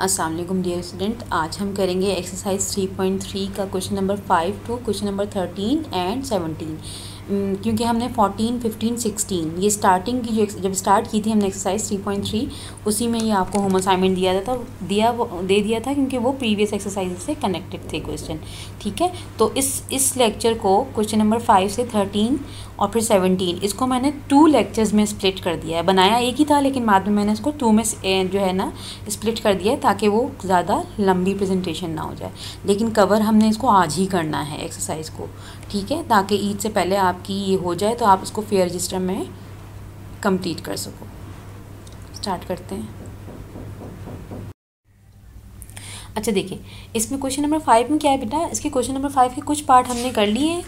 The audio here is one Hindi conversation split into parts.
अस्सलाम वालेकुम डियर स्टूडेंट। आज हम करेंगे एक्सरसाइज 3.3 का question number 5 to question number 13 and 17। क्योंकि हमने 14, 15, 16 ये स्टार्टिंग की जब स्टार्ट की थी हमने एक्सरसाइज 3.3 उसी में ये आपको होम असाइनमेंट दे दिया था क्योंकि वो प्रीवियस एक्सरसाइज से कनेक्टेड थे क्वेश्चन। ठीक है, तो इस लेक्चर को क्वेश्चन नंबर 5 से 13 और फिर 17 इसको मैंने 2 लेक्चर्स में स्प्लिट कर दिया है। बनाया एक ही था लेकिन बाद में मैंने इसको 2 में जो है ना स्प्लिट कर दिया है ताकि वो ज़्यादा लंबी प्रेजेंटेशन ना हो जाए। लेकिन कवर हमने इसको आज ही करना है एक्सरसाइज को, ठीक है, ताकि ईद से पहले आपकी ये हो जाए तो आप इसको फेयर रजिस्टर में कंप्लीट कर सको। स्टार्ट करते हैं। अच्छा देखिए, इसमें क्वेश्चन नंबर 5 में क्या है बेटा, इसके क्वेश्चन नंबर 5 के कुछ पार्ट हमने कर लिए।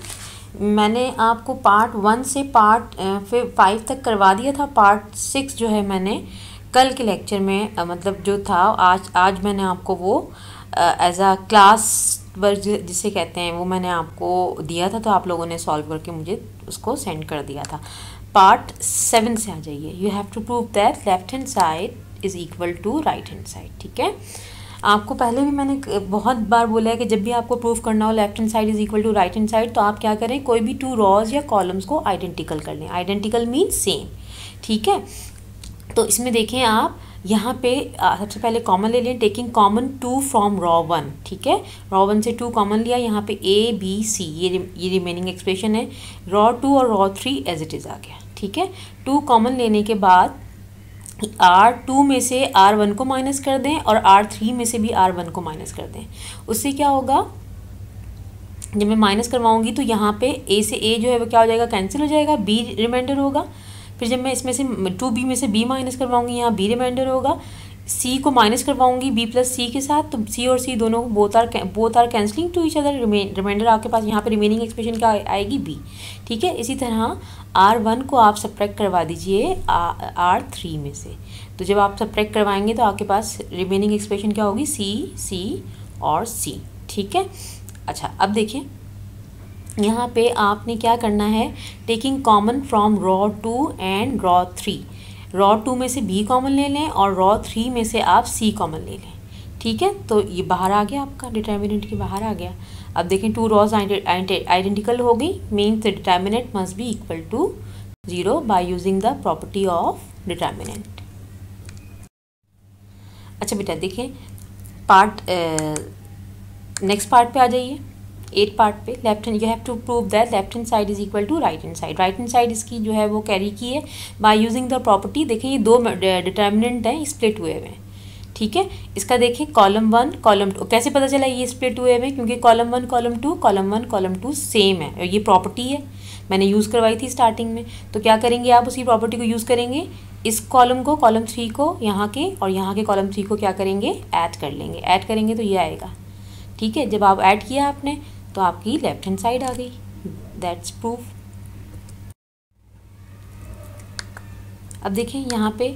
मैंने आपको पार्ट 1 से पार्ट 5 तक करवा दिया था। पार्ट 6 जो है मैंने कल के लेक्चर में मतलब जो था आज मैंने आपको वो एज अ क्लास वर्क जिसे कहते हैं वो मैंने आपको दिया था, तो आप लोगों ने सॉल्व करके मुझे उसको सेंड कर दिया था। पार्ट 7 से आ जाइए। You have to prove that left hand side is equal to right hand side. ठीक है, आपको पहले भी मैंने बहुत बार बोला है कि जब भी आपको प्रूफ करना हो left hand side is equal to right hand side तो आप क्या करें, कोई भी 2 रॉज या कॉलम्स को आइडेंटिकल कर लें। Identical means same. ठीक है, तो इसमें देखें आप यहाँ पे सबसे पहले कॉमन ले लें, टेकिंग कॉमन 2 फ्रॉम रॉ 1। ठीक है, रॉ 1 से 2 कॉमन लिया, यहाँ पे A B C ये रिमेनिंग एक्सप्रेशन है। रॉ 2 और रॉ 3 एज इट इज़ आ गया। ठीक है, 2 कॉमन लेने के बाद R2 में से R1 को माइनस कर दें और R3 में से भी R1 को माइनस कर दें। उससे क्या होगा, जब मैं माइनस करवाऊंगी तो यहाँ पे A से A जो है वो क्या हो जाएगा, कैंसिल हो जाएगा, B रिमाइंडर होगा। फिर जब मैं इसमें से 2B में से B माइनस करवाऊंगी, यहाँ B रिमाइंडर होगा। C को माइनस करवाऊंगी B प्लस C के साथ, तो C और C दोनों both are cancelling to each other. Reminder आपके पास यहाँ पे रिमेनिंग एक्सप्रेशन क्या आएगी, B। ठीक है, इसी तरह R1 को आप सब्ट्रैक्ट करवा दीजिए R3 में से। तो जब आप सब्ट्रैक्ट करवाएंगे तो आपके पास रिमेनिंग एक्सप्रेशन क्या होगी, C और C। ठीक है, अच्छा अब देखें यहाँ पे आपने क्या करना है, taking common from raw 2 and raw 3। Raw 2 में से B कॉमन ले लें और रॉ 3 में से आप C कॉमन ले लें। ठीक है, तो ये बाहर आ गया, आपका डिटर्मिनेंट के बाहर आ गया। अब देखें 2 रॉज आइडेंटिकल हो गई, means the determinant must be equal to 0 by using the property of determinant. अच्छा बेटा देखें नेक्स्ट पार्ट पे आ जाइए। 8 पार्ट पे left hand, you have to prove that left hand side is equal to right hand side. Right hand side इसकी जो है वो कैरी की है बाय यूजिंग द प्रॉपर्टी। देखें ये 2 डिटर्मिनेंट हैं, स्प्लिट हुए हुए हैं। ठीक है, इसका देखें कॉलम 1 कॉलम 2 कैसे पता चला ये स्प्लिट हुए हुए, क्योंकि कॉलम 1 कॉलम 2 सेम है और ये प्रॉपर्टी है, मैंने यूज़ करवाई थी स्टार्टिंग में। तो क्या करेंगे आप उसी प्रॉपर्टी को यूज़ करेंगे, इस कॉलम को कॉलम 3 को यहाँ के और यहाँ के कॉलम 3 को क्या करेंगे, ऐड कर लेंगे। ऐड करेंगे तो ये आएगा। ठीक है, जब आप ऐड किया आपने तो आपकी लेफ्ट हैंड साइड आ गई। That's proof. अब देखें यहाँ पे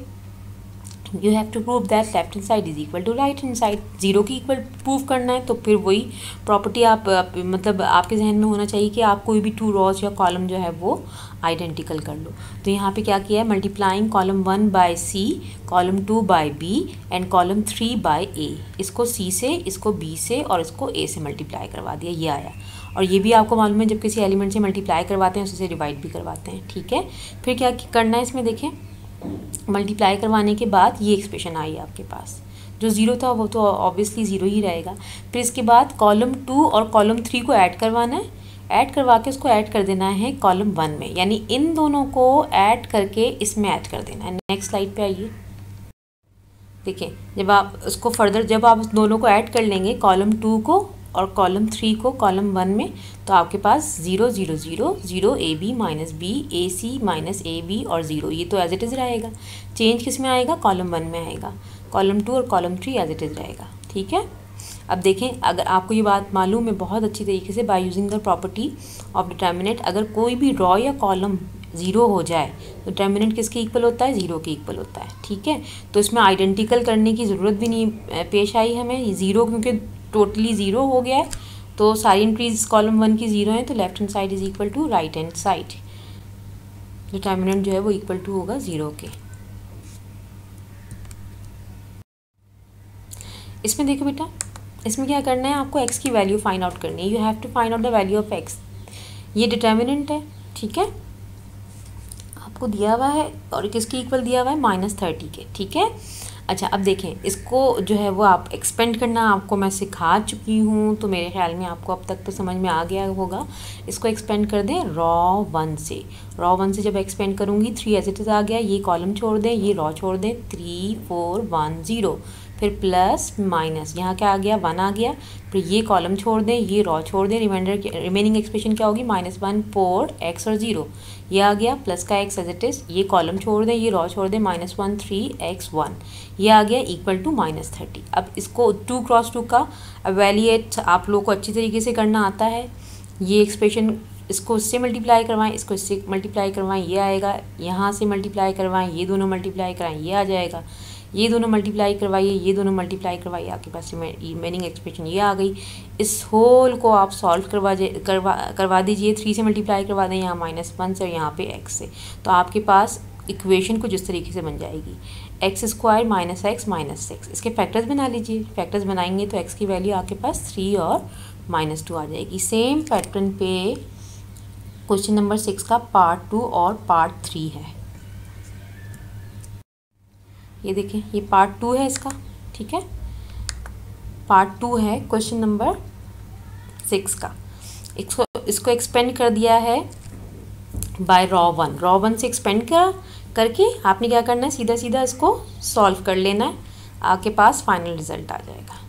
you have to prove that left hand side is equal to right hand side. 0 की इक्वल प्रूव करना है तो फिर वही प्रॉपर्टी आप मतलब आपके जहन में होना चाहिए कि आप कोई भी 2 रॉज या कॉलम जो है वो आइडेंटिकल कर लो। तो यहाँ पे क्या किया है, multiplying column 1 by C, column 2 by B and column 3 by A। इसको C से, इसको B से और इसको A से मल्टीप्लाई करवा दिया, ये आया। और ये भी आपको मालूम है जब किसी एलिमेंट से मल्टीप्लाई करवाते हैं उससे डिवाइड भी करवाते हैं। ठीक है, फिर क्या करना है इसमें देखें, मल्टीप्लाई करवाने के बाद ये एक्सप्रेशन आई आपके पास। जो 0 था वो तो ऑब्वियसली 0 ही रहेगा। फिर इसके बाद कॉलम 2 और कॉलम 3 को ऐड करवाना है, ऐड करवा के उसको ऐड कर देना है कॉलम 1 में, यानी इन दोनों को ऐड करके इसमें ऐड कर देना है। नेक्स्ट स्लाइड पे आइए। देखिए जब आप उसको फर्दर जब आप दोनों को ऐड कर लेंगे, कॉलम 2 को और कॉलम 3 को कॉलम 1 में, तो आपके पास 0 0 0 0 AB minus B AC minus AB और 0, ये तो एज इट इज़ रहेगा। चेंज किस में आएगा, कॉलम 1 में आएगा। कॉलम 2 और कॉलम 3 एज इट इज़ रहेगा। ठीक है, अब देखें अगर आपको ये बात मालूम है बहुत अच्छी तरीके से, bye using the property of determinant, अगर कोई भी रॉ या कॉलम 0 हो जाए तो डिटर्मिनेंट किसके इक्वल होता है, 0 के इक्वल होता है। ठीक है, तो इसमें आइडेंटिकल करने की ज़रूरत भी नहीं पेश आई हमें। ये 0 क्योंकि टोटली 0 हो गया है तो सारी एंट्रीज कॉलम 1 की 0 है, तो left hand side is equal to right hand side. Determinant जो है वो इक्वल टू होगा 0 के। इसमें देखो बेटा, इसमें क्या करना है आपको, x की वैल्यू फाइंड आउट करनी है। You have to find out the value of x। ये डिटर्मिनेंट है, ठीक है, आपको दिया हुआ है और किसकी इक्वल दिया हुआ है, -30 के, ठीक है। अच्छा अब देखें, इसको जो है वो आप एक्सपेंड करना आपको मैं सिखा चुकी हूँ, तो मेरे ख्याल में आपको अब तक तो समझ में आ गया होगा। इसको एक्सपेंड कर दें रॉ 1 से। रॉ 1 से जब एक्सपेंड करूँगी 3 एज इट इज़ आ गया, ये कॉलम छोड़ दें, ये रॉ छोड़ दें, 3 4 1 0, फिर प्लस माइनस, यहाँ क्या आ गया, 1 आ गया, फिर ये कॉलम छोड़ दें, ये रॉ छोड़ दें, रिमेनिंग एक्सप्रेशन क्या होगी, -1 4 x और 0, ये आ गया, प्लस का x एज इट इज़, ये कॉलम छोड़ दें, ये रॉ छोड़ दें, -1 3 x 1, ये आ गया इक्वल टू -30। अब इसको 2 क्रॉस 2 का एवेल्यूएट आप लोगों को अच्छी तरीके से करना आता है। ये एक्सप्रेशन इसको इससे मल्टीप्लाई करवाएं, इसको इससे मल्टीप्लाई करवाएं, ये आएगा, यहाँ से मल्टीप्लाई करवाएं, ये दोनों मल्टीप्लाई करवाएं, ये आ जाएगा, ये दोनों मल्टीप्लाई करवाइए, ये दोनों मल्टीप्लाई करवाइए, आपके पास रिमेनिंग एक्सप्रेशन ये आ गई। इस होल को आप सॉल्व करवा दीजिए, 3 से मल्टीप्लाई करवा दें, यहाँ -1 से और यहाँ पे x से, तो आपके पास इक्वेशन कुछ इस तरीके से बन जाएगी, x² - x - 6। इसके फैक्टर्स बना लीजिए, फैक्टर्स बनाएंगे तो x की वैल्यू आपके पास 3 और -2 आ जाएगी। सेम पैटर्न पे क्वेश्चन नंबर 6 का पार्ट 2 और पार्ट 3 है। ये देखें, ये पार्ट 2 है इसका, ठीक है, पार्ट 2 है क्वेश्चन नंबर 6 का। इसको एक्सपेंड कर दिया है बाय रॉ 1। रॉ 1 से एक्सपेंड करके आपने क्या करना है, सीधा सीधा इसको सॉल्व कर लेना है, आपके पास फाइनल रिजल्ट आ जाएगा।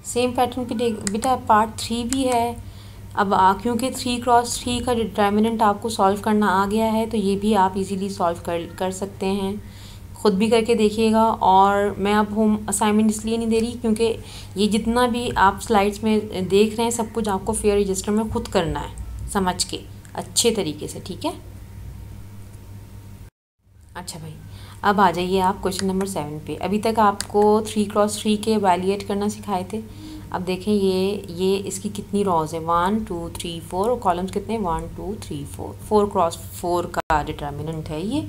सेम पैटर्न पे बेटा पार्ट 3 भी है। अब क्योंकि 3 क्रॉस 3 का डिटर्मिनेंट आपको सॉल्व करना आ गया है, तो ये भी आप इजीली सॉल्व कर सकते हैं, ख़ुद भी करके देखिएगा। और मैं अब होम असाइनमेंट इसलिए नहीं दे रही क्योंकि ये जितना भी आप स्लाइड्स में देख रहे हैं सब कुछ आपको फेयर रजिस्टर में ख़ुद करना है, समझ के अच्छे तरीके से, ठीक है। अच्छा भाई, अब आ जाइए आप क्वेश्चन नंबर 7 पे। अभी तक आपको 3 क्रॉस 3 के वैल्यूएट करना सिखाए थे। अब देखें ये इसकी कितनी रॉज है, 1 2 3 4, और कॉलम्स कितने, 1 2 3 4 क्रॉस 4 का डिटर्मिनेंट है ये।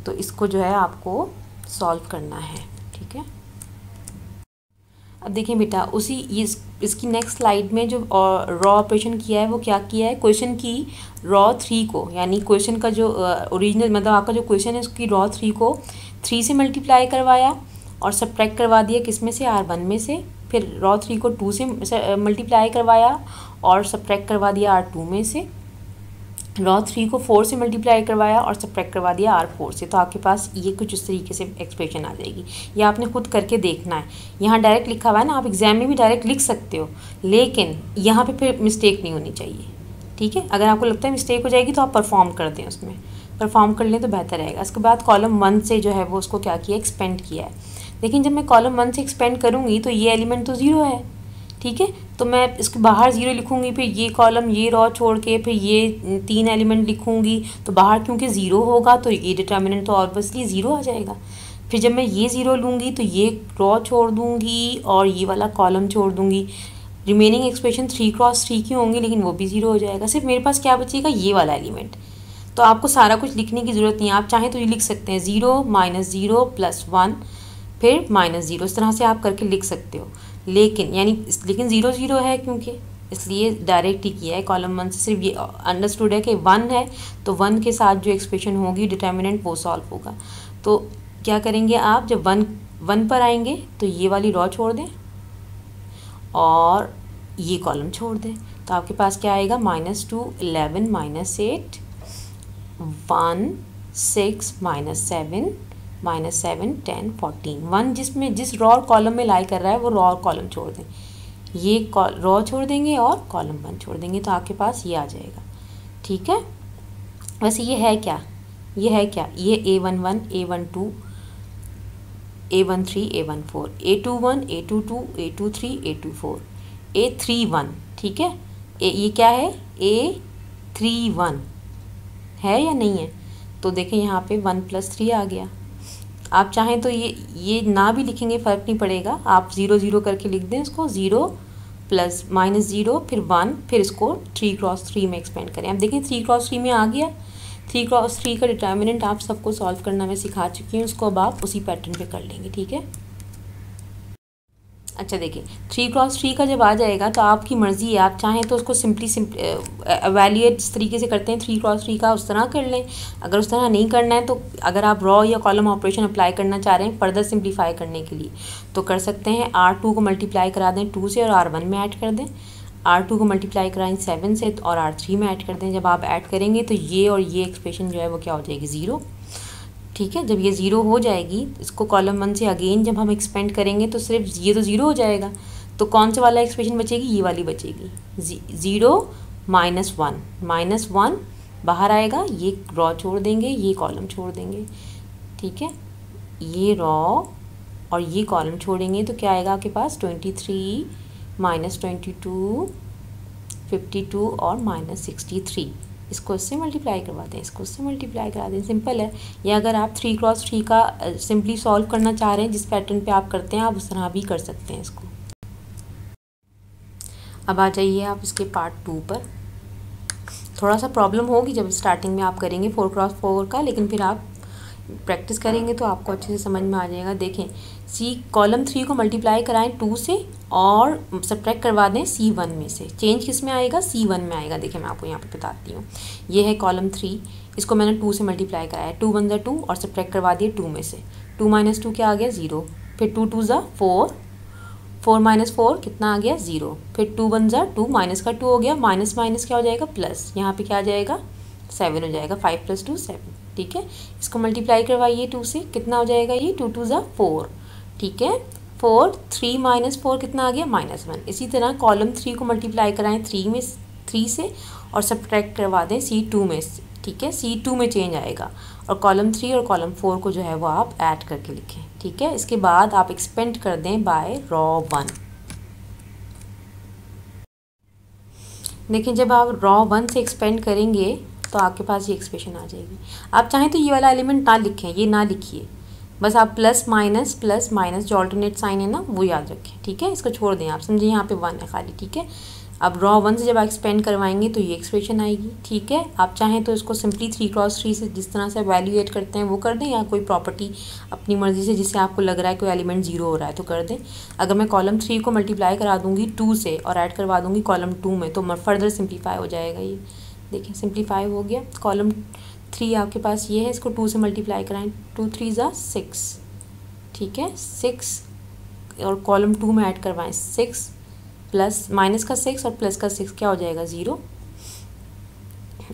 तो इसको जो है आपको सॉल्व करना है, ठीक है। अब देखें बेटा, इसकी नेक्स्ट स्लाइड में जो रॉ ऑपरेशन किया है वो क्या किया है, क्वेश्चन की रॉ 3 को, यानी क्वेश्चन का जो ओरिजिनल मतलब आपका जो क्वेश्चन है उसकी रॉ 3 को 3 से मल्टीप्लाई करवाया और सब्ट्रैक्ट करवा दिया किस में से, R1 में से। फिर रॉ 3 को 2 से मल्टीप्लाई करवाया और सब्ट्रैक्ट करवा दिया R2 में से। रॉ 3 को 4 से मल्टीप्लाई करवाया और सब्ट्रैक्ट करवा दिया R4 से। तो आपके पास ये कुछ इस तरीके से एक्सप्रेशन आ जाएगी। ये आपने खुद करके देखना है। यहाँ डायरेक्ट लिखा हुआ है ना, आप एग्जाम में भी डायरेक्ट लिख सकते हो, लेकिन यहाँ पे फिर मिस्टेक नहीं होनी चाहिए, ठीक है। अगर आपको लगता है मिस्टेक हो जाएगी तो आप परफॉर्म कर दें, उसमें परफॉर्म कर लें तो बेहतर रहेगा। उसके बाद कॉलम 1 से जो है वो उसको क्या किया, एक्सपेंड किया है। लेकिन जब मैं कॉलम 1 से एक्सपेंड करूँगी तो ये एलिमेंट तो 0 है, ठीक है, तो मैं इसके बाहर 0 लिखूँगी, फिर ये कॉलम ये रॉ छोड़ के फिर ये 3 एलिमेंट लिखूँगी, तो बाहर क्योंकि 0 होगा तो ये डिटर्मिनेंट तो ऑब्वियसली 0 आ जाएगा। फिर जब मैं ये 0 लूँगी तो ये रॉ छोड़ दूँगी और ये वाला कॉलम छोड़ दूँगी। रिमेनिंग एक्सप्रेशन 3 क्रॉस 3 की होंगी, लेकिन वो भी 0 हो जाएगा। सिर्फ मेरे पास क्या बचेगा, ये वाला एलिमेंट। तो आपको सारा कुछ लिखने की ज़रूरत नहीं है, आप चाहें तो ये लिख सकते हैं 0 -0 +1 फिर -0, इस तरह से आप करके लिख सकते हो। लेकिन 0 0 है क्योंकि, इसलिए डायरेक्ट ही किया है कॉलम 1 से। सिर्फ ये अंडरस्टूड है कि 1 है तो 1 के साथ जो एक्सप्रेशन होगी डिटर्मिनेंट वो सॉल्व होगा। तो क्या करेंगे आप, जब 1 पर आएंगे तो ये वाली रॉ छोड़ दें और ये कॉलम छोड़ दें, तो आपके पास क्या आएगा, -2 11 -8 1 6 -7 -7 10 14। 1 जिस रॉ कॉलम में लाई कर रहा है वो रॉ कॉलम छोड़ दें, ये रॉ छोड़ देंगे और कॉलम 1 छोड़ देंगे, तो आपके पास ये आ जाएगा, ठीक है। वैसे ये है क्या, ये A11 A12 A13 A14 A21 A22 A23 A24 A31, ठीक है। ये क्या है, A31 है या नहीं है, तो देखें यहाँ पे 1 + 3 आ गया। आप चाहें तो ये ना भी लिखेंगे फ़र्क नहीं पड़ेगा, आप 0 0 करके लिख दें इसको, 0 + -0 फिर 1, फिर इसको 3 क्रॉस 3 में एक्सपेंड करें। अब देखें 3 क्रॉस 3 में आ गया। 3 क्रॉस 3 का डिटर्मिनेंट आप सबको सॉल्व करना मैं सिखा चुकी हूँ, उसको अब आप उसी पैटर्न पे कर लेंगे, ठीक है। अच्छा देखिए 3x3 का जब आ जाएगा तो आपकी मर्ज़ी है, आप चाहें तो उसको सिंपली एवेल्यूएट जिस तरीके से करते हैं 3x3 का उस तरह कर लें। अगर उस तरह नहीं करना है तो अगर आप रॉ या कॉलम ऑपरेशन अप्लाई करना चाह रहे हैं फर्दर सिंप्लीफाई करने के लिए तो कर सकते हैं। R2 को मल्टीप्लाई करा दें 2 से और R1 में ऐड कर दें। R2 को मल्टीप्लाई कराएं 7 से और R3 में ऐड कर दें। जब आप ऐड करेंगे तो ये और ये एक्सप्रेशन जो है वो क्या हो जाएगी, 0। ठीक है, जब ये 0 हो जाएगी इसको कॉलम 1 से अगेन जब हम एक्सपेंड करेंगे तो सिर्फ ये तो 0 हो जाएगा, तो कौन से वाला एक्सप्रेशन बचेगी, ये वाली बचेगी। 0 -1 बाहर आएगा, ये रॉ छोड़ देंगे, ये कॉलम छोड़ देंगे। ठीक है, ये रॉ और ये कॉलम छोड़ेंगे तो क्या आएगा आपके पास, 23 -22 52 और -63। इसको इससे मल्टीप्लाई करवा दें, इसको इससे मल्टीप्लाई करा दें, सिंपल है। या अगर आप 3x3 का सिंपली सॉल्व करना चाह रहे हैं जिस पैटर्न पे आप करते हैं आप उस तरह भी कर सकते हैं इसको। अब आ जाइए आप इसके पार्ट 2 पर। थोड़ा सा प्रॉब्लम होगी जब स्टार्टिंग में आप करेंगे 4x4 का, लेकिन फिर आप प्रैक्टिस करेंगे तो आपको अच्छे से समझ में आ जाएगा। देखें कॉलम 3 को मल्टीप्लाई कराएं 2 से और सब्ट्रैक्ट करवा दें C1 में से। चेंज किस में आएगा, C1 में आएगा। देखिए मैं आपको यहाँ पे बताती हूँ, ये है कॉलम 3, इसको मैंने 2 से मल्टीप्लाई कराया, 2 1 2 और सब्ट्रैक्ट करवा दिए 2 में से। 2 - 2 क्या आ गया, 0। फिर 2 2 4, 4 - 4 कितना आ गया, 0। फिर 2 1 2, माइनस का 2 हो गया, माइनस माइनस क्या हो जाएगा, प्लस। यहाँ पे क्या आ जाएगा, 7 हो जाएगा। 5 + 2 7। ठीक है, इसको मल्टीप्लाई करवाइए 2 से, कितना हो जाएगा ये, 2 2 4। ठीक है, 4 3 - 4 कितना आ गया, -1। इसी तरह कॉलम 3 को मल्टीप्लाई कराएं 3 से और सब्ट्रैक्ट करवा दें C2 में से। ठीक है, C2 में चेंज आएगा और कॉलम 3 और कॉलम 4 को जो है वो आप ऐड करके लिखें। ठीक है, इसके बाद आप एक्सपेंड कर दें बाय रॉ 1। देखिए जब आप रॉ 1 से एक्सपेंड करेंगे तो आपके पास ये एक्सप्रेशन आ जाएगी। आप चाहें तो ये वाला एलिमेंट ना लिखें, ये ना लिखिए, बस आप प्लस माइनस जो अल्टरनेट साइन है ना वो याद रखें। ठीक है, इसको छोड़ दें, आप समझिए यहाँ पे 1 है खाली। ठीक है, अब रॉ 1 से जब आप एक्सपेंड करवाएंगे तो ये एक्सप्रेशन आएगी। ठीक है, आप चाहें तो इसको सिंपली 3x3 से जिस तरह से वैल्यूएट करते हैं वो कर दें, या कोई प्रॉपर्टी अपनी मर्ज़ी से जिससे आपको लग रहा है कोई एलिमेंट 0 हो रहा है तो कर दें। अगर मैं कॉलम 3 को मल्टीप्लाई करा दूँगी 2 से और ऐड करवा दूँगी कॉलम 2 में तो फर्दर सिंप्लीफाई हो जाएगा। ये देखिए सिंप्लीफाई हो गया। कॉलम 3 आपके पास ये है, इसको 2 से मल्टीप्लाई कराएं, 2 3 6। ठीक है, 6 और कॉलम 2 में ऐड करवाएं 6 प्लस माइनस का 6 और प्लस का 6 क्या हो जाएगा, 0।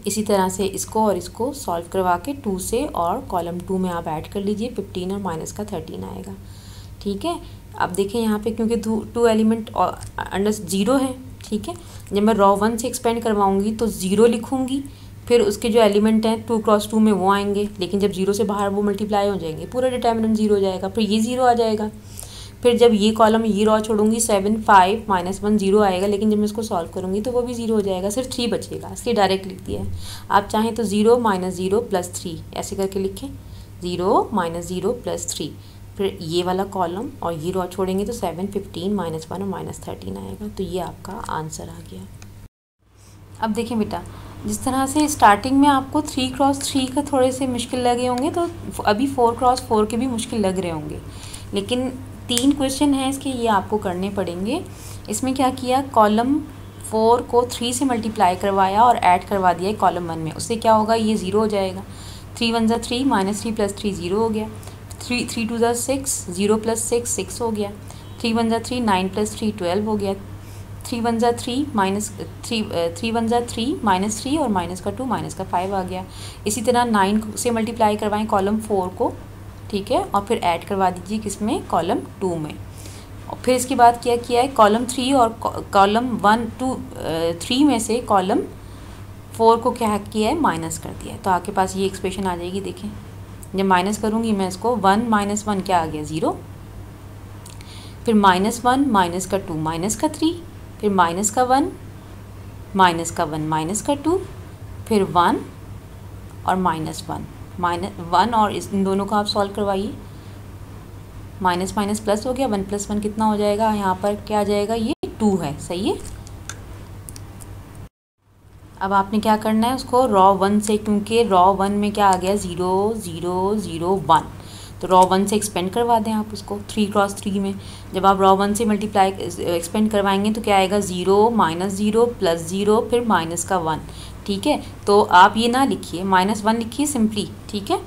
इसी तरह से इसको और इसको सॉल्व करवा के 2 से और कॉलम 2 में आप ऐड कर लीजिए 15 और माइनस का 13 आएगा। ठीक है, अब देखें यहाँ पे क्योंकि 2 एलिमेंट अंडर 0 है। ठीक है, जब मैं रॉ 1 से एक्सपेंड करवाऊँगी तो 0 लिखूँगी, फिर उसके जो एलिमेंट हैं 2x2 में वो आएंगे, लेकिन जब 0 से बाहर वो मल्टीप्लाई हो जाएंगे, पूरा डिटर्मिनेंट 0 हो जाएगा, फिर ये 0 आ जाएगा। फिर जब ये कॉलम ये रॉ छोड़ूंगी 7 5 -1 0 आएगा, लेकिन जब मैं इसको सॉल्व करूँगी तो वो भी 0 हो जाएगा, सिर्फ 3 बचेगा, इसलिए डायरेक्ट लिख दिया है। आप चाहें तो 0 - 0 + 3 ऐसे करके लिखें, 0 - 0 + 3। फिर ये वाला कॉलम और ये रॉ छोड़ेंगे तो 7 15 -1 और -13 आएगा। तो ये आपका आंसर आ गया। अब देखें बेटा, जिस तरह से स्टार्टिंग में आपको 3x3 का थोड़े से मुश्किल लगे होंगे तो अभी 4x4 के भी मुश्किल लग रहे होंगे, लेकिन 3 क्वेश्चन हैं इसके, ये आपको करने पड़ेंगे। इसमें क्या किया, कॉलम 4 को 3 से मल्टीप्लाई करवाया और ऐड करवा दिया कॉलम 1 में, उससे क्या होगा, ये 0 हो जाएगा। 3 1 3 -3 + 3 0 हो गया। 3 2 6 0 + 6 6 हो गया। 3 1 3 9 + 3 12 हो गया। 3 1 3 -3 और माइनस का 2 माइनस का 5 आ गया। इसी तरह 9 से मल्टीप्लाई करवाएं कॉलम 4 को। ठीक है, और फिर ऐड करवा दीजिए किसमें, कॉलम 2 में। और फिर इसके बाद क्या किया है, कॉलम 3 और कॉलम 1 2 3 में से कॉलम 4 को क्या किया है, माइनस कर दिया है। तो आपके पास ये एक्सप्रेशन आ जाएगी। देखें जब माइनस करूँगी मैं इसको, 1 - 1 क्या आ गया, 0। फिर -1 माइनस का 2 माइनस का 3, फिर माइनस का 1 माइनस का 1 माइनस का 2, फिर 1 और -1 और इन दोनों को आप सॉल्व करवाइए। माइनस माइनस प्लस हो गया, 1 + 1 कितना हो जाएगा, यहाँ पर क्या आ जाएगा, ये 2 है, सही है। अब आपने क्या करना है, उसको रॉ 1 से, क्योंकि रॉ 1 में क्या आ गया, 0 0 0 1, तो रॉ 1 से एक्सपेंड करवा दें आप उसको 3 क्रॉस 3 में। जब आप रॉ 1 से मल्टीप्लाई एक्सपेंड करवाएंगे तो क्या आएगा, 0 माइनस 0 प्लस 0 फिर माइनस का 1। ठीक है, तो आप ये ना लिखिए, -1 लिखिए सिंपली। ठीक है,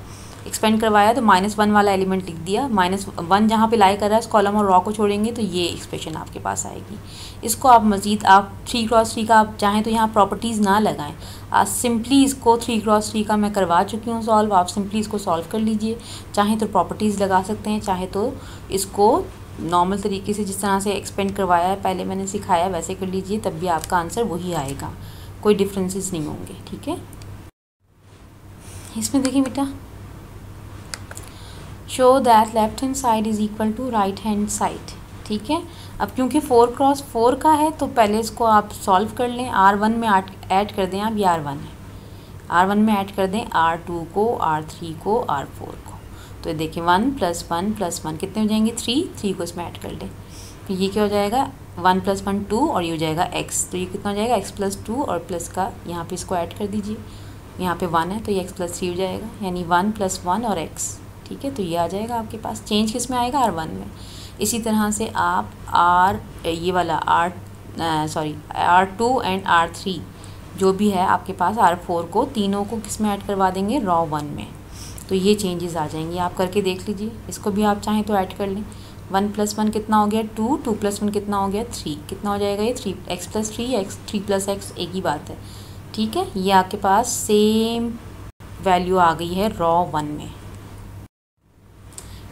एक्सपेंड करवाया तो -1 वाला एलिमेंट लिख दिया, -1 जहाँ पे लाई कर रहा है उस कॉलम और रॉ को छोड़ेंगे तो ये एक्सप्रेशन आपके पास आएगी। इसको आप मज़ीद आप 3 क्रॉस 3 का आप चाहें तो यहाँ प्रॉपर्टीज़ ना लगाएं, आज सिंपली इसको 3 क्रॉस 3 का मैं करवा चुकी हूँ सॉल्व, आप सिंपली इसको सॉल्व कर लीजिए। चाहें तो प्रॉपर्टीज़ लगा सकते हैं, चाहे तो इसको नॉर्मल तरीके से जिस तरह से एक्सपेंड करवाया है पहले मैंने सिखाया वैसे कर लीजिए, तब भी आपका आंसर वही आएगा, कोई डिफरेंसेस नहीं होंगे। ठीक है, इसमें देखिए बेटा, show that left hand side is equal to right hand side. ठीक है, अब क्योंकि 4 क्रॉस 4 का है तो पहले इसको आप सॉल्व कर लें। R1 में ऐड कर दें आप, ये R1 है, R1 में ऐड कर दें R2 को, R3 को, R4 को। तो देखिए 1 + 1 + 1 कितने हो जाएंगे, 3 को इसमें ऐड कर लें। तो ये क्या हो जाएगा, 1 + 1 2 और ये हो जाएगा x। तो ये कितना हो जाएगा, x + 2 और प्लस का यहाँ पे इसको ऐड कर दीजिए, यहाँ पे 1 है तो ये x + 3 हो जाएगा, यानी 1 + 1 और x। ठीक है, तो ये आ जाएगा आपके पास, चेंज किस में आएगा, R1 में। इसी तरह से आप ये वाला R2 एंड R3 जो भी है आपके पास, R4 को, तीनों को किस में ऐड करवा देंगे, रॉ 1 में। तो ये चेंजेस आ जाएंगे, आप करके देख लीजिए। इसको भी आप चाहें तो ऐड कर लें, 1 + 1 कितना हो गया, 2 + 1 कितना हो गया, 3 कितना हो जाएगा, ये 3 x + 3 x 3 + x एक ही बात है। ठीक है, ये आपके पास सेम वैल्यू आ गई है रॉ 1 में।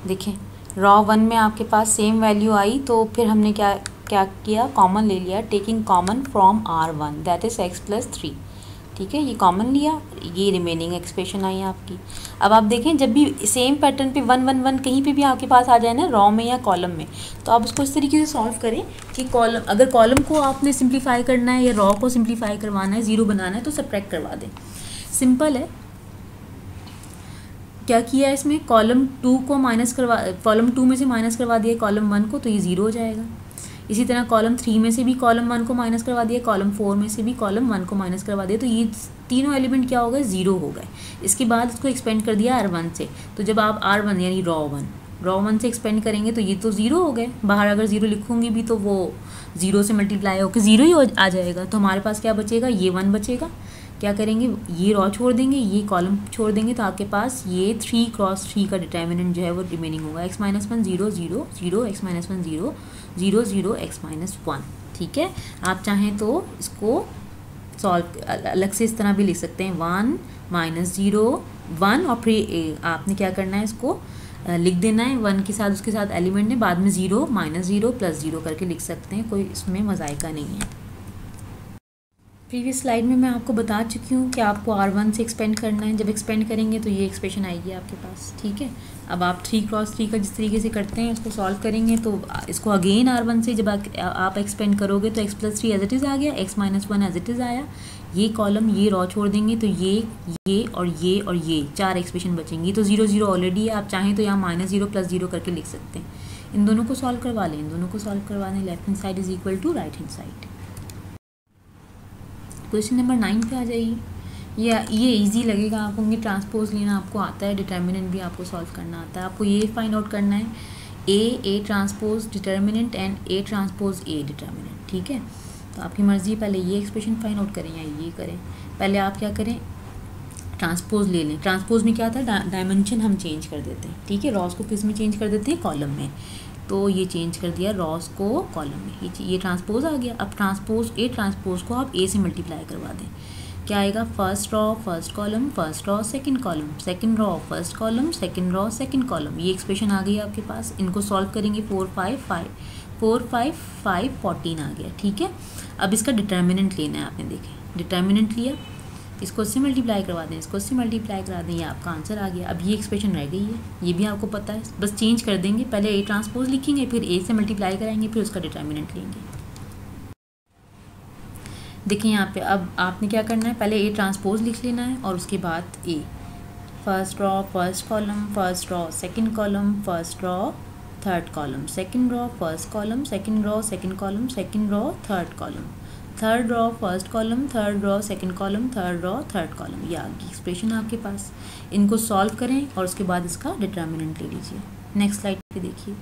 देखिए रॉ 1 में आपके पास सेम वैल्यू आई, तो फिर हमने क्या किया, कॉमन ले लिया, taking common from R1 that is x + 3। ठीक है, ये कॉमन लिया, ये रिमेनिंग एक्सप्रेशन आई आपकी। अब आप देखें जब भी सेम पैटर्न पे 1 1 1 कहीं पे भी आपके पास आ जाए ना, रॉ में या कॉलम में, तो आप उसको इस तरीके से सॉल्व करें कि कॉलम, अगर कॉलम को आपने सिंप्लीफाई करना है या रॉ को सिंप्लीफाई करवाना है, 0 बनाना है, तो सबट्रैक्ट करवा दें, सिंपल है। क्या किया इसमें, कॉलम 2 को माइनस करवा, कॉलम 2 में से माइनस करवा दिया कॉलम 1 को, तो ये 0 हो जाएगा। इसी तरह कॉलम 3 में से भी कॉलम 1 को माइनस करवा दिया, कॉलम 4 में से भी कॉलम 1 को माइनस करवा दिया, तो ये तीनों एलिमेंट क्या हो गए, 0 हो गए। इसके बाद इसको एक्सपेंड कर दिया R1 से, तो जब आप R1 यानी रॉ 1 से एक्सपेंड करेंगे तो ये तो 0 हो गए, बाहर अगर 0 लिखूंगी भी तो वो 0 से मल्टीप्लाई होकर 0 ही आ जाएगा। तो हमारे पास क्या बचेगा, ये 1 बचेगा। क्या करेंगे, ये रॉ छोड़ देंगे, ये कॉलम छोड़ देंगे, तो आपके पास ये 3 क्रॉस 3 का डिटर्मिनेंट जो है वो रिमेनिंग होगा, x - 1 0 0 0 x - 1 0 0 0 x - 1। ठीक है, आप चाहें तो इसको सॉल्व अलग से इस तरह भी लिख सकते हैं, 1 - 0 1 और फिर आपने क्या करना है, इसको लिख देना है 1 के साथ, उसके साथ एलिमेंट है, बाद में 0 - 0 + 0 करके लिख सकते हैं, कोई इसमें मज़ाइका नहीं है। प्रीवियस स्लाइड में मैं आपको बता चुकी हूँ कि आपको R1 से एक्सपेंड करना है, जब एक्सपेंड करेंगे तो ये एक्सप्रेशन आएगी आपके पास। ठीक है, अब आप 3 क्रॉस 3 का जिस तरीके से करते हैं उसको सॉल्व करेंगे, तो इसको अगेन R1 से जब आप एक्सपेंड करोगे तो x + 3 एज इट इज़ आ गया, x - 1 एज इट इज़ आया, ये कॉलम ये रॉ छोड़ देंगे तो ये और ये 4 एक्सप्रेशन बचेंगी, तो 0 0 ऑलरेडी है। आप चाहें तो यहाँ -0 + 0 करके लिख सकते हैं। इन दोनों को सॉल्व करवा लें, इन दोनों को सॉल्व करवा लें, left hand side is equal to right hand side. Question number 9 पे आ जाइए। ये इजी लगेगा आपको, क्योंकि ट्रांसपोज लेना आपको आता है, डिटर्मिनेंट भी आपको सॉल्व करना आता है। आपको ये फाइंड आउट करना है A transpose determinant and A transpose A determinant. ठीक है, तो आपकी मर्ज़ी है, पहले ये एक्सप्रेशन फाइंड आउट करें या ये करें। पहले आप क्या करें, ट्रांसपोज ले लें। ट्रांसपोज में क्या था, डायमेंशन हम चेंज कर देते हैं। ठीक है, रॉस को किस में चेंज कर देते हैं, कॉलम में, तो ये चेंज कर दिया रॉस को कॉलम में, ये ट्रांसपोज आ गया। अब ट्रांसपोज A ट्रांसपोज को आप A से मल्टीप्लाई करवा दें, क्या आएगा, first raw first column, first raw second column, second raw first column, second raw second column. ये एक्सप्रेशन आ गई आपके पास। इनको सॉल्व करेंगे 4 5 5 14 आ गया। ठीक है, अब इसका डिटर्मिनेंट लेना है आपने, देखें डिटर्मिनेंट लिया, इसको इससे मल्टीप्लाई करवा दें, इसको इससे मल्टीप्लाई करा दें, ये आपका आंसर आ गया। अब ये एक्सप्रेशन रह गई है, ये भी आपको पता है, बस चेंज कर देंगे, पहले A ट्रांसपोज लिखेंगे, फिर A से मल्टीप्लाई कराएंगे, फिर उसका डिटर्मिनेंट लेंगे। देखिए यहाँ पे अब आपने क्या करना है, पहले A ट्रांसपोज लिख लेना है और उसके बाद A, first raw first column, first raw second column, first raw third column, second raw first column, second raw second column, second raw third column, third raw first column, third raw second column, third raw third column, ये आगे एक्सप्रेशन आपके पास। इनको सॉल्व करें और उसके बाद इसका डिटर्मिनेंट ले लीजिए। नेक्स्ट स्लाइड पे देखिए,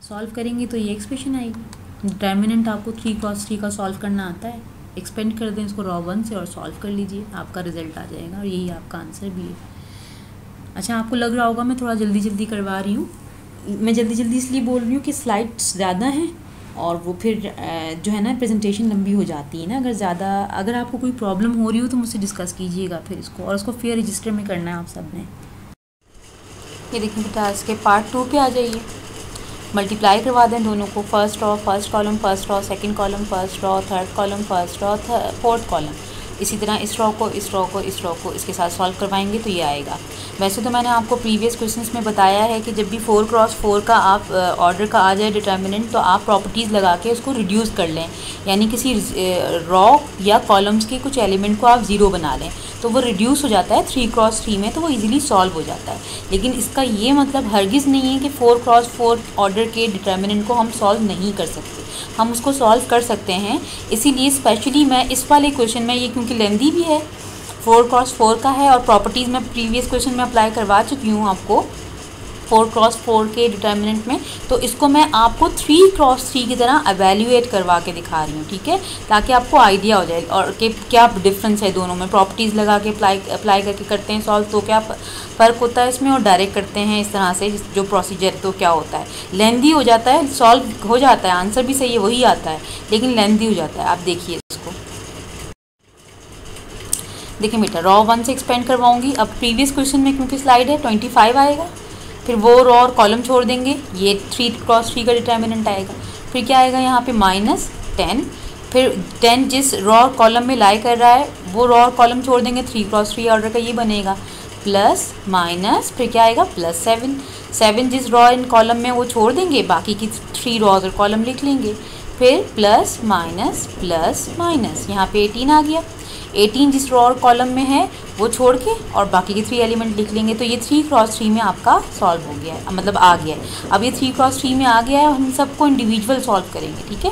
सॉल्व करेंगे तो ये एक्सप्रेशन आएगी। डिटर्मिनेंट आपको 3×3 का सॉल्व करना आता है, एक्सपेंड कर दें इसको रॉ 1 से और सॉल्व कर लीजिए, आपका रिजल्ट आ जाएगा और यही आपका आंसर भी है। अच्छा, आपको लग रहा होगा मैं थोड़ा जल्दी जल्दी करवा रही हूँ। मैं जल्दी जल्दी इसलिए बोल रही हूँ कि स्लाइड्स ज़्यादा हैं और वो फिर जो है ना प्रेजेंटेशन लंबी हो जाती है ना। अगर आपको कोई प्रॉब्लम हो रही हो तो मुझसे डिस्कस कीजिएगा फिर इसको, और उसको फेयर रजिस्टर में करना है आप सब ने। ये देखिए बेटा, इसके पार्ट 2 पे आ जाइए। मल्टीप्लाई करवा दें दोनों को, first raw first column, first raw second column, first raw third column, first raw fourth column. इसी तरह इस रॉ को इस रॉ को इस रॉ को इसके साथ सॉल्व करवाएंगे तो ये आएगा। वैसे तो मैंने आपको प्रीवियस क्वेश्चंस में बताया है कि जब भी 4×4 का आप ऑर्डर का आ जाए डिटर्मिनेंट तो आप प्रॉपर्टीज़ लगा के उसको रिड्यूस कर लें, यानी किसी रॉ या कॉलम्स के कुछ एलिमेंट को आप ज़ीरो बना लें तो वो रिड्यूस हो जाता है 3×3 में, तो वो इजीली सॉल्व हो जाता है। लेकिन इसका ये मतलब हरगिज़ नहीं है कि 4×4 ऑर्डर के डिटर्मिनेंट को हम सॉल्व नहीं कर सकते, हम उसको सॉल्व कर सकते हैं। इसीलिए स्पेशली मैं इस वाले क्वेश्चन में, ये क्योंकि लेंदी भी है, 4×4 का है और प्रॉपर्टीज़ में प्रीवियस क्वेश्चन में अप्लाई करवा चुकी हूँ आपको 4×4 के डिटर्मिनेंट में, तो इसको मैं आपको 3×3 की तरह एवेल्यूएट करवा के दिखा रही हूँ, ठीक है, ताकि आपको आइडिया हो जाए और कि क्या डिफरेंस है दोनों में। प्रॉपर्टीज़ लगा के अप्लाई करके करते हैं सॉल्व तो क्या फ़र्क होता है इसमें, और डायरेक्ट करते हैं इस तरह से जो प्रोसीजर, तो क्या होता है, लेंदी हो जाता है, सॉल्व हो जाता है, आंसर भी सही है वही आता है लेकिन लेंदी हो जाता है। आप देखिए इसको, देखिए बेटा, रॉ 1 से एक्सपेंड करवाऊँगी। अब प्रीवियस क्वेश्चन में क्योंकि स्लाइड है 25 आएगा, फिर वो रॉ और कॉलम छोड़ देंगे, ये 3×3 का डिटर्मिनेंट आएगा। फिर क्या आएगा यहाँ पे -10, फिर 10 जिस रॉ और कॉलम में लाई कर रहा है वो रॉ और कॉलम छोड़ देंगे, 3×3 ऑर्डर का ये बनेगा, प्लस माइनस फिर क्या आएगा +7 जिस रॉ इन कॉलम में वो छोड़ देंगे, बाकी की 3 रॉज और कॉलम लिख लेंगे, फिर प्लस माइनस प्लस माइनस, यहाँ पे 18 आ गया। 18 जिस रॉ और कॉलम में है वो छोड़ के और बाकी के 3 एलिमेंट लिख लेंगे, तो ये 3×3 में आपका सॉल्व हो गया है, मतलब आ गया है। अब ये 3×3 में आ गया है, हम सबको इंडिविजुअल सॉल्व करेंगे, ठीक है।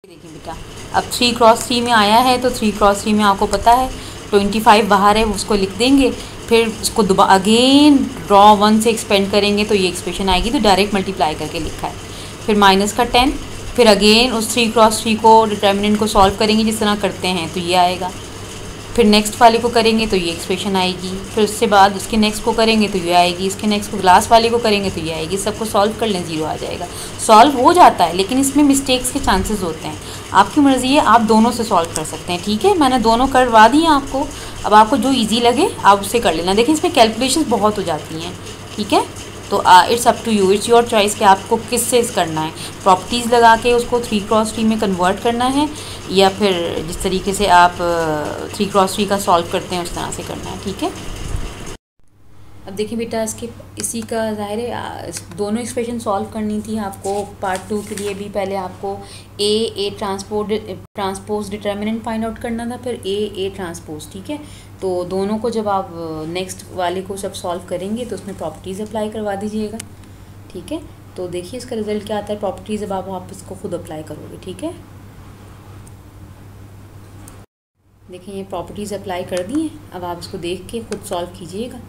देखिए बेटा, अब 3×3 में आया है तो 3×3 में आपको पता है 25 बाहर है, उसको लिख देंगे, फिर उसको दोबारा अगेन रॉ 1 से एक्सपेंड करेंगे तो ये एक्सप्रेशन आएगी, तो डायरेक्ट मल्टीप्लाई करके लिखा है। फिर माइनस का 10, फिर अगेन उस 3×3 को डिटर्मिनेंट को सॉल्व करेंगे जिस तरह करते हैं तो ये आएगा। फिर नेक्स्ट वाले को करेंगे तो ये एक्सप्रेशन आएगी, फिर उससे बाद उसके नेक्स्ट को करेंगे तो ये आएगी, इसके नेक्स्ट को लास्ट वाले को करेंगे तो ये आएगी। सबको सॉल्व कर लें, 0 आ जाएगा। सॉल्व हो जाता है लेकिन इसमें मिस्टेक्स के चांसेस होते हैं, आपकी मर्ज़ी है, आप दोनों से सॉल्व कर सकते हैं, ठीक है। मैंने दोनों करवा दी हैं आपको, अब आपको जो ईजी लगे आप उससे कर लेना। देखिए इसमें कैलकुलेशन बहुत हो जाती हैं, ठीक है, तो it's up to you, it's your choice कि आपको किससे करना है, प्रॉपर्टीज़ लगा के उसको 3×3 में कन्वर्ट करना है या फिर जिस तरीके से आप 3×3 का सॉल्व करते हैं उस तरह से करना है, ठीक है। अब देखिए बेटा, इसी का ज़ाहिर है दोनों एक्सप्रेशन सॉल्व करनी थी आपको। पार्ट 2 के लिए भी पहले आपको A transpose determinant find out करना था, फिर ए ट्रांसपोज, ठीक है। तो दोनों को जब आप नेक्स्ट वाले को सब सॉल्व करेंगे तो उसमें प्रॉपर्टीज़ अप्लाई करवा दीजिएगा, ठीक है। तो देखिए इसका रिजल्ट क्या आता है, प्रॉपर्टीज़ अब आप वापस को खुद अप्लाई करोगे, ठीक है। देखिए ये प्रॉपर्टीज़ अप्लाई कर दी हैं, अब आप इसको देख के खुद सॉल्व कीजिएगा।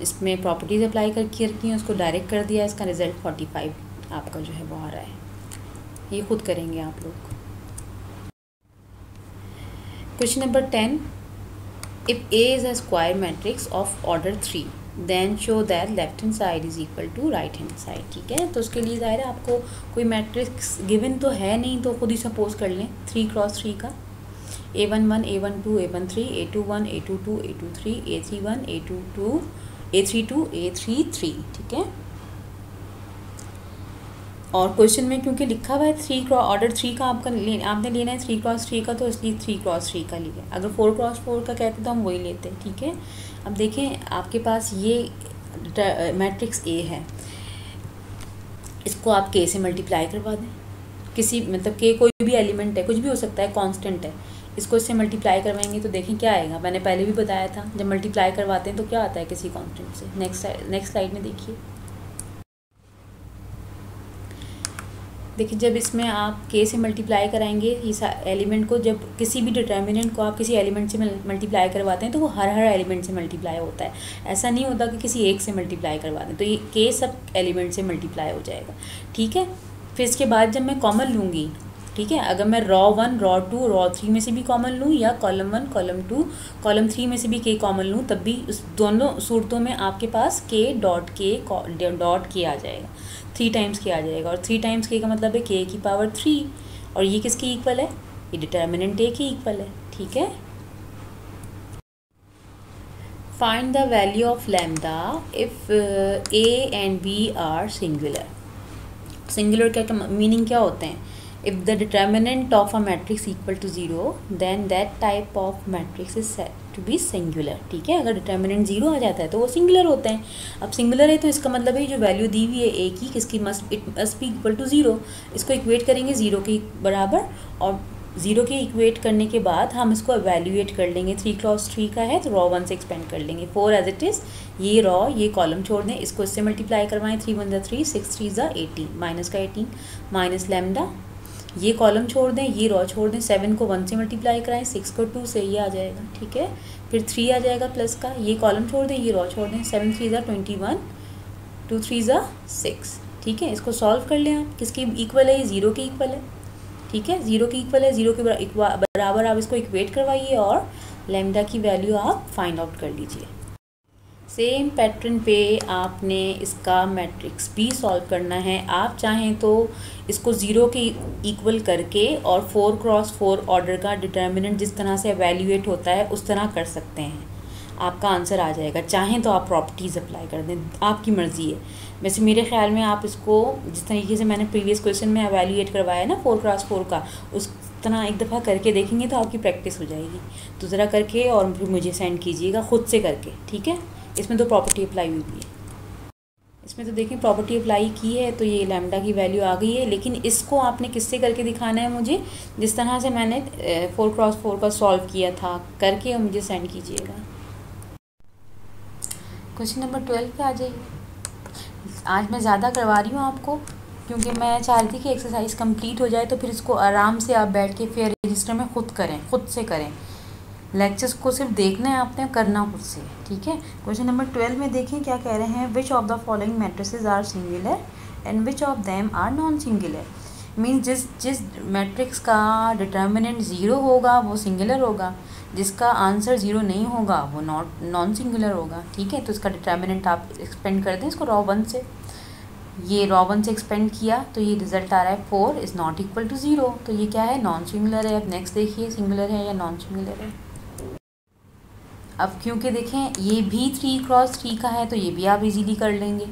इसमें प्रॉपर्टीज़ अप्लाई करके रखी हैं, उसको डायरेक्ट कर दिया, इसका रिज़ल्ट 45 आपका जो है वो आ रहा है। ये खुद करेंगे आप लोग। Question number 10, if A is a square matrix of order 3 then show that left hand side is equal to right hand side, ठीक है। तो उसके लिए ज़ाहिर है आपको कोई मैट्रिक्स गिवन तो है नहीं, तो खुद ही सपोज कर लें 3×3 का, A11 A12 A13 A21 A22 A23 A31 A22 A32 A33, ठीक है। और क्वेश्चन में क्योंकि लिखा हुआ है ऑर्डर 3 का आपने लेना है 3×3 का, तो इसलिए 3×3 का लिया। अगर 4×4 का कहते तो हम वही लेते, ठीक है। अब देखें आपके पास ये मैट्रिक्स A है, इसको आप K से मल्टीप्लाई करवा दें, किसी मतलब K कोई भी एलिमेंट है, कुछ भी हो सकता है, कांस्टेंट है, इसको इससे मल्टीप्लाई करवाएंगे तो देखें क्या आएगा। मैंने पहले भी बताया था जब मल्टीप्लाई करवाते हैं तो क्या आता है किसी कांस्टेंट से। नेक्स्ट स्लाइड में देखिए, देखिए जब इसमें आप के से मल्टीप्लाई कराएंगे इस एलिमेंट को, जब किसी भी डिटर्मिनेंट को आप किसी एलिमेंट से मल्टीप्लाई करवाते हैं तो वो हर एलिमेंट से मल्टीप्लाई होता है। ऐसा नहीं होता कि किसी एक से मल्टीप्लाई करवाते हैं, तो ये के सब एलिमेंट से मल्टीप्लाई हो जाएगा। ठीक है, फिर इसके बाद जब मैं कॉमन लूँगी, ठीक है, अगर मैं रॉ 1 रॉ 2 रॉ 3 में से भी कॉमन लूँ या कॉलम 1 कॉलम 2 कॉलम 3 में से भी के कॉमन लूँ, तब भी उस दोनों सूरतों में आपके पास के डॉट के आ जाएगा, 3 टाइम्स के आ जाएगा। और 3 टाइम्स के का मतलब है के की पावर 3, और ये किसके इक्वल है, ये डिटर्मिनेंट ए के इक्वल है। ठीक है, find the value of lambda if A and B are singular. Singular का मीनिंग क्या होते हैं, if the determinant of a matrix equal to 0 then that type of matrix is said to be singular. ठीक है, अगर डिटर्मिनेंट 0 आ जाता है तो वो सिंगुलर होते हैं। अब सिंगुलर है तो इसका मतलब है जो वैल्यू दी हुई है ए की, किसकी it must be equal to 0। इसको इक्वेट करेंगे 0 के बराबर, और 0 के इक्वेट करने के बाद हम इसको एवेल्यूएट कर लेंगे। 3 क्रॉस 3 का है तो रॉ 1 से एक्सपेंड कर लेंगे, 4 एज इट इज़, ये रॉ ये कॉलम छोड़ दें, इसको इससे मल्टीप्लाई करवाएं, 3 1 3 6 3 18 माइनस का 18 माइनस लैम्डा, ये कॉलम छोड़ दें ये रॉ छोड़ दें, 7 को 1 से मल्टीप्लाई कराएं, 6 को 2 से, ये आ जाएगा। ठीक है, फिर 3 आ जाएगा प्लस का, ये कॉलम छोड़ दें ये रॉ छोड़ दें, 7 3 21 2 3 6। ठीक है, इसको सॉल्व कर लें आप, किसके इक्वल है, ये 0 के इक्वल है। ठीक है, 0 के इक्वल है, 0 के बराबर आप इसको इक्वेट करवाइए और लैम्डा की वैल्यू आप फाइंड आउट कर लीजिए। सेम पैटर्न पे आपने इसका मैट्रिक्स भी सॉल्व करना है। आप चाहें तो इसको 0 के इक्वल करके और 4 क्रॉस 4 ऑर्डर का डिटर्मिनेंट जिस तरह से एवेल्यूएट होता है उस तरह कर सकते हैं, आपका आंसर आ जाएगा। चाहें तो आप प्रॉपर्टीज़ अप्लाई कर दें, आपकी मर्ज़ी है। वैसे मेरे ख्याल में आप इसको जिस तरीके से मैंने प्रीवियस क्वेश्चन में एवेल्यूएट करवाया ना 4 क्रॉस 4 का, उस तरह एक दफ़ा करके देखेंगे तो आपकी प्रैक्टिस हो जाएगी। तो ज़रा करके और फिर मुझे सेंड कीजिएगा खुद से करके। ठीक है, इसमें तो प्रॉपर्टी अप्लाई हुई भी है, इसमें तो देखें प्रॉपर्टी अप्लाई की है तो ये लैम्डा की वैल्यू आ गई है। लेकिन इसको आपने किससे करके दिखाना है मुझे, जिस तरह से मैंने 4 क्रॉस 4 का सॉल्व किया था करके, और मुझे सेंड कीजिएगा। क्वेश्चन नंबर 12 पे आ जाइए। आज मैं ज़्यादा करवा रही हूँ आपको क्योंकि मैं चाह रही थी कि एक्सरसाइज कंप्लीट हो जाए, तो फिर इसको आराम से आप बैठ के फिर रजिस्टर में खुद करें, खुद से करें। लेक्चर्स को सिर्फ देखना है आपने, करना खुद से। ठीक है, क्वेश्चन नंबर 12 में देखें क्या कह रहे हैं, which of the following matrices are singular and which of them are non singular. Means जिस मैट्रिक्स का डिटर्मिनेंट 0 होगा वो सिंगुलर होगा, जिसका आंसर 0 नहीं होगा वो नॉन सिंगुलर होगा। ठीक है, तो इसका डिटर्मिनेंट आप एक्सपेंड कर दें इसको रॉ 1 से, ये रॉ 1 से एक्सपेंड किया तो ये रिजल्ट आ रहा है 4 इज़ नॉट इक्वल टू 0, तो ये क्या है, नॉन सिंगुलर है। अब नेक्स्ट देखिए सिंगुलर है या नॉन सिंगुलर है। अब क्योंकि देखें ये भी 3 क्रॉस 3 का है तो ये भी आप इजीली कर लेंगे,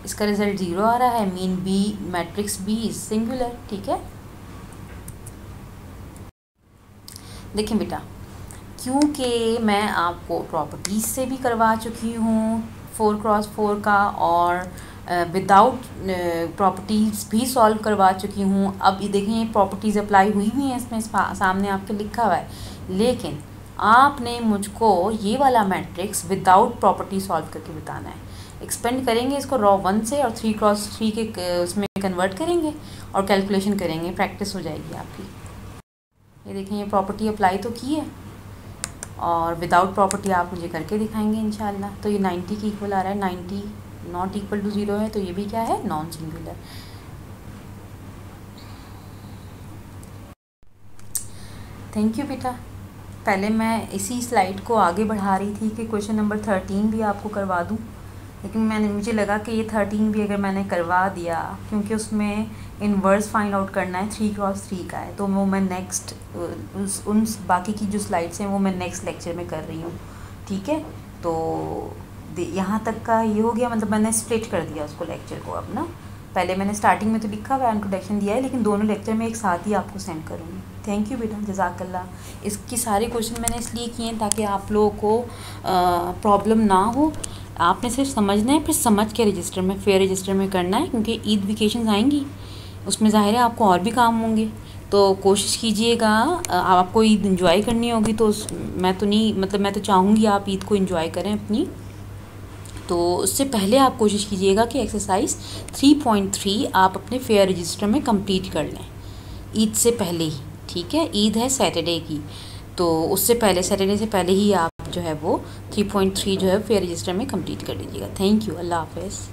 इसका रिजल्ट 0 आ रहा है, mean B matrix B is singular. ठीक है, देखें बेटा, क्योंकि मैं आपको प्रॉपर्टीज़ से भी करवा चुकी हूँ 4 क्रॉस 4 का, और विदाउट प्रॉपर्टीज़ भी सॉल्व करवा चुकी हूँ। अब ये देखें ये प्रॉपर्टीज़ अप्लाई हुई हुई हैं, इसमें सामने आपके लिखा हुआ है, लेकिन आपने मुझको ये वाला मैट्रिक्स विदाउट प्रॉपर्टी सॉल्व करके बताना है। एक्सपेंड करेंगे इसको रॉ 1 से और 3 क्रॉस 3 के उसमें कन्वर्ट करेंगे और कैलकुलेशन करेंगे, प्रैक्टिस हो जाएगी आपकी। ये देखें ये प्रॉपर्टी अप्लाई तो की है और विदाउट प्रॉपर्टी आप मुझे करके दिखाएंगे इंशाल्लाह। तो ये 90 की इक्वल आ रहा है, 90 नॉट इक्वल टू 0 है, तो ये भी क्या है, नॉन सिंगुलर। थैंक यू बेटा। पहले मैं इसी स्लाइड को आगे बढ़ा रही थी कि क्वेश्चन नंबर 13 भी आपको करवा दूं, लेकिन मुझे लगा कि ये 13 भी अगर मैंने करवा दिया, क्योंकि उसमें इनवर्स फाइंड आउट करना है 3 क्रॉस 3 का है, तो वो मैं नेक्स्ट उन बाकी की जो स्लाइड्स हैं वो मैं नेक्स्ट लेक्चर में कर रही हूँ। ठीक है, तो यहाँ तक का ये हो गया, मतलब मैंने स्प्लिट कर दिया उसको लेक्चर को। अब ना पहले मैंने स्टार्टिंग में तो लिखा हुआ इंट्रोडक्शन दिया है, लेकिन दोनों लेक्चर में एक साथ ही आपको सेंड करूँगी। थैंक यू बेटा, जज़ाकल्लाह। इसकी सारे क्वेश्चन मैंने इसलिए किए हैं ताकि आप लोगों को प्रॉब्लम ना हो। आपने सिर्फ समझना है, फिर समझ के रजिस्टर में फेयर रजिस्टर में करना है, क्योंकि ईद वेकेशन आएंगी, उसमें ज़ाहिर है आपको और भी काम होंगे, तो कोशिश कीजिएगा। आपको ईद इंजॉय करनी होगी, तो मैं तो नहीं, मतलब मैं तो चाहूँगी आप ईद को इंजॉय करें अपनी, तो उससे पहले आप कोशिश कीजिएगा कि एक्सरसाइज 3.3 आप अपने फेयर रजिस्टर में कंप्लीट कर लें ईद से पहले ही, ठीक है। ईद है सैटरडे की, तो उससे पहले सैटरडे से पहले ही आप जो है वो 3.3 जो है फेयर रजिस्टर में कंप्लीट कर लीजिएगा। थैंक यू, अल्लाह हाफ़िज़।